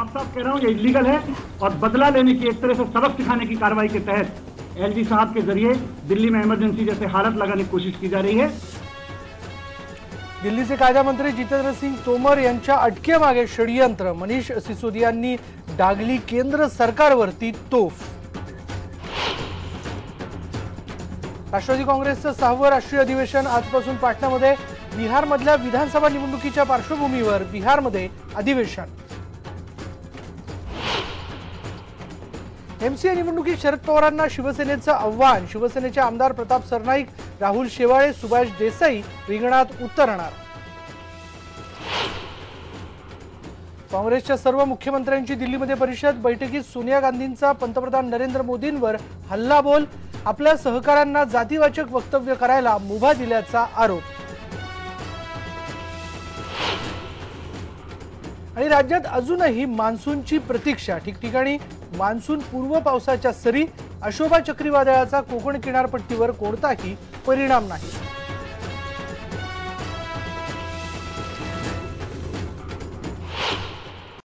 साफ साफ कह रहा हूँ, ये इलीगल है और बदला लेने की, एक तरह से सबक सिखाने की कार्रवाई के तहत एलजी साहब के जरिए दिल्ली में इमरजेंसी जैसे हालत लगाने की कोशिश की जा रही है। दिल्लीचे कायदा मंत्री जितेंद्र सिंग तोमर यांच्या अटकेमागे षडयंत्र, मनीष सिसोदियांनी डागली केंद्र सरकारवरती तोफ। राष्ट्रवादी काँग्रेसचं 6वं राष्ट्रीय अधिवेशन आजपासून पाटणामध्ये। बिहारमधल्या विधानसभा निवडणुकीच्या पार्श्वभूमीवर बिहारमध्ये अधिवेशन। एमसीए निवडणुकीत शरद पवारांना शिवसेनेचं आव्हान। शिवसेनेचे आमदार प्रताप सरनाईक, राहुल शेवाळे, सुभाष देसाई रिंगणात उतरणार। काँग्रेसच्या सर्व मुख्यमंत्र्यांची दिल्लीमध्ये परिषद। बैठकीत सोनिया गांधींचा पंतप्रधान नरेंद्र मोदींवर हल्लाबोल। आपल्या सहकाऱ्यांना जातीवाचक वक्तव्य करायला मुभा दिल्याचा आरोप। आणि राज्यात अजूनही मान्सूनची प्रतीक्षा। ठिकठिकाणी मान्सून पूर्व पावसाच्या सरी। अशोभा चक्रीवादळाचा कोकण किनारपट्टीवर कोणताही परिणाम नाही।